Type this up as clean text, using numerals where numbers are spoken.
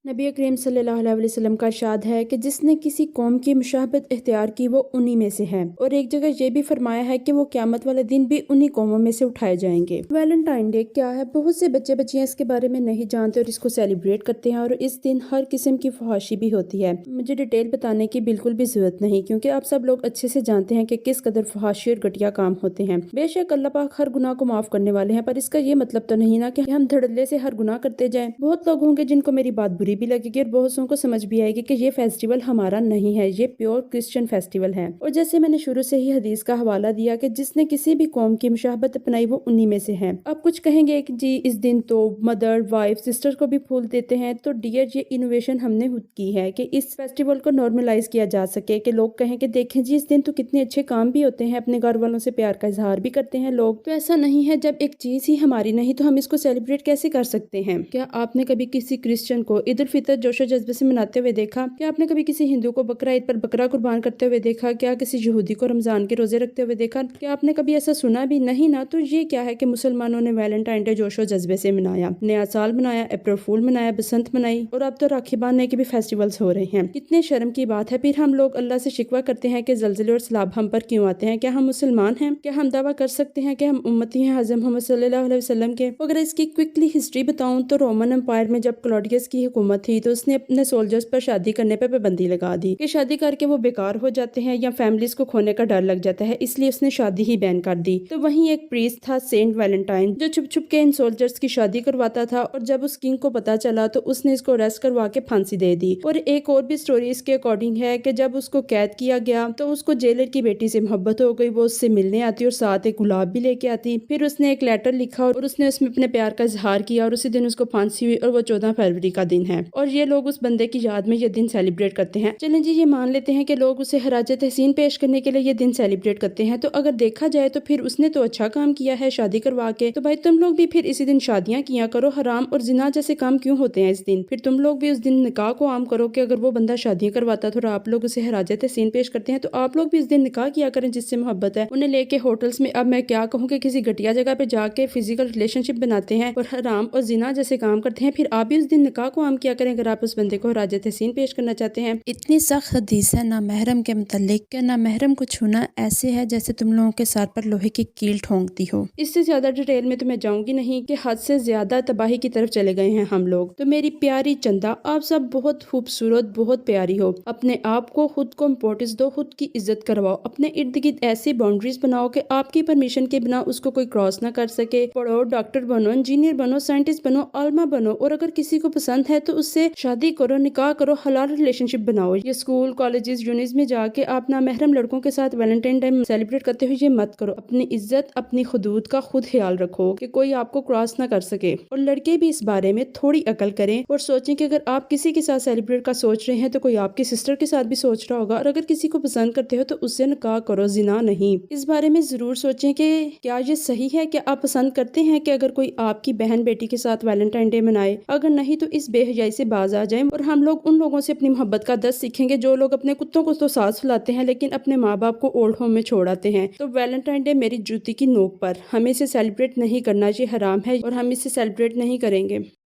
नबी करीम सल्लल्लाहु अलैहि वसल्लम का इरशाद है कि जिसने किसी कौम की मुशाहबत इख्तियार की वो उन्हीं में से है। और एक जगह ये भी फरमाया है कि वो क़यामत वाले दिन भी उन्हीं कौमों में से उठाए जाएंगे। वैलेंटाइन डे क्या है? बहुत से बच्चे बच्चियां इसके बारे में नहीं जानते और इसको सेलिब्रेट करते हैं और इस दिन हर किस्म की फहाशी भी होती है। मुझे डिटेल बताने की बिल्कुल भी जरूरत नहीं, क्योंकि आप सब लोग अच्छे से जानते हैं कि किस कदर फहाशी और घटिया काम होते हैं। बेशक अल्लाह पाक हर गुनाह को माफ करने वाले हैं, पर इसका ये मतलब तो नहीं ना कि हम धड़ल्ले से हर गुनाह करते जाएं। बहुत लोग होंगे जिनको मेरी बात बुरी भी लगेगी और बहुत लोगों को समझ भी आएगी कि ये फेस्टिवल हमारा नहीं है, ये प्योर क्रिश्चियन फेस्टिवल है। और जैसे मैंने शुरू से ही हदीस का हवाला दिया कि जिसने किसी भी कौम की मुशाहबत अपनाई वो उन्हीं में से है। अब कुछ कहेंगे कि जी इस दिन तो मदर, वाइफ, सिस्टर को भी फूल देते हैं। तो डियर, ये इनोवेशन हमने खुद की है कि इस फेस्टिवल को नॉर्मलाइज किया जा सके, कि लोग कहें कि देखें जी इस दिन तो कितने अच्छे काम भी होते हैं, अपने घर वालों से प्यार का इजहार भी करते हैं लोग। तो ऐसा नहीं है, जब एक चीज ही हमारी नहीं तो हम इसको सेलिब्रेट कैसे कर सकते हैं? क्या आपने कभी किसी क्रिश्चियन को ईद उल फितर जोशो जज्बे से मनाते हुए देखा? क्या आपने कभी किसी हिंदू को बकरा ईद पर बकरा कुर्बान करते हुए देखा? क्या किसी यहूदी को रमजान के रोजे रखते हुए देखा? क्या आपने कभी ऐसा सुना भी? नहीं ना। तो ये क्या है कि मुसलमानों ने वैलेंटाइन डे जोशो जज्बे से मनाया, नया साल मनाया, अप्रैल फूल मनाया, बसंत मनाई, और अब तो राखी बांधने के भी फेस्टिवल्स हो रहे हैं। कितने शर्म की बात है। फिर हम लोग अल्लाह से शिकवा करते हैं कि जलजले और सैलाब हम पर क्यों आते हैं। क्या हम मुसलमान हैं? क्या हम दावा कर सकते हैं कि हम उम्मती हैं हज़रत मोहम्मद सल्लल्लाहु अलैहि वसल्लम के? अगर इसकी क्विकली हिस्ट्री बताऊं तो रोमन एम्पायर में जब क्लॉडियस की हुकूमत थी तो उसने अपने सोल्जर्स पर शादी करने पर पाबंदी लगा दी कि शादी करके वो बेकार हो जाते हैं या फैमिलीज को खोने का डर लग जाता है, इसलिए उसने शादी ही बैन कर दी। तो वहीं एक प्रीस्ट था सेंट वैलेंटाइन, जो छुप छुप के इन सोल्जर्स की शादी करवाता था, और जब उस किंग को पता चला तो उसने इसको अरेस्ट करवा के फांसी दे दी। और एक और भी स्टोरी इसके अकॉर्डिंग है कि जब उसको कैद किया गया तो उसको जेलर की बेटी से मोहब्बत हो गई। वो उससे मिलने आती और साथ एक गुलाब भी लेके आती। फिर उसने एक लेटर लिखा और उसने उसमें अपने प्यार का इजहार किया, और उसी दिन उसको फांसी हुई, और वो 14 फरवरी का दिन है। और ये लोग उस बंदे की याद में ये दिन सेलिब्रेट करते हैं। चलें जी, ये मान लेते हैं कि लोग उसे हराज तहसीन पेश करने के लिए ये दिन सेलिब्रेट करते हैं। तो अगर देखा जाए तो फिर उसने तो अच्छा काम किया है शादी करवा के। तो भाई तुम लोग भी फिर इसी दिन शादियां किया करो। हराम और जिना जैसे काम क्यों होते हैं इस दिन? फिर तुम लोग भी उस दिन निकाह को आम करो कि अगर वो बंदा शादियां करवाता तो आप लोग उसे हराज तहसीन पेश करते हैं, तो आप लोग भी इस दिन निकाह किया करें जिससे मोहब्बत है। उन्हें लेके होटल्स में, अब मैं क्या कहूँ कि किसी घटिया जगह पे जाके फिजिकल रिलेशनशिप बनाते हैं और हराम और जिना जैसे काम करते हैं। फिर आप भी उस दिन निकाह को आम किया करें अगर आप उस बंदे को हराज तहसीन पेश करना चाहते हैं। इतनी सख्त हदीस है ना महरम के मुतालिक कि ना महरम को छूना ऐसे है जैसे तुम लोगों के सर पर लोहे की कील ठोंकती हो। इससे ज्यादा डिटेल में तो मैं जाऊंगी नहीं कि हद से ज्यादा तबाही की तरफ चले गए हैं हम लोग। तो मेरी प्यारी चंदा, आप सब बहुत खूबसूरत, बहुत प्यारी हो। अपने आप को, खुद को इम्पोर्टेंस दो, खुद की इज्जत करवाओ। अपने इर्द गिर्द ऐसी बाउंड्रीज बनाओ कि आपकी परमिशन के बिना उसको कोई क्रॉस ना कर सके। पढ़ो, डॉक्टर बनो, इंजीनियर बनो, साइंटिस्ट बनो, आलमा बनो, और अगर किसी को पसंद है तो उससे शादी करो, निकाह करो, हलाल रिलेशनशिप बनाओ। ये स्कूल, कॉलेजेस, यूनिस में जाके आप ना महरम लड़कों के साथ वैलेंटाइन डे सेलिब्रेट करते हुए ये मत करो। अपनी इज्जत, अपनी खुदूद का खुद ख्याल रखो कि कोई आपको क्रॉस ना कर सके। और लड़के भी इस बारे में थोड़ी अकल करें और सोचें कि अगर आप किसी के साथ सेलिब्रेट का सोच रहे हैं तो कोई आपकी सिस्टर के साथ भी सोच रहा होगा। और अगर किसी को पसंद करते हो तो उससे निकाह करो, जिना नहीं। इस बारे में जरूर सोचें कि क्या ये सही है कि आप पसंद करते हैं कि अगर कोई आपकी बहन बेटी के साथ वैलेंटाइन डे मनाए। अगर नहीं तो इस बेहयाई से बाज आ जाए। और हम लोग उन लोगों से अपनी मोहब्बत का दर्स सीखेंगे जो लोग अपने कुत्तों को तो सांस फुलाते हैं लेकिन अपने माँ बाप को ओल्ड होम में छोड़ आते हैं। तो वैलेंटाइन डे मेरी जूती की नोक पर, हमें इसे सेलिब्रेट नहीं करना, ये हराम है और हम इसे सेलिब्रेट नहीं करेंगे।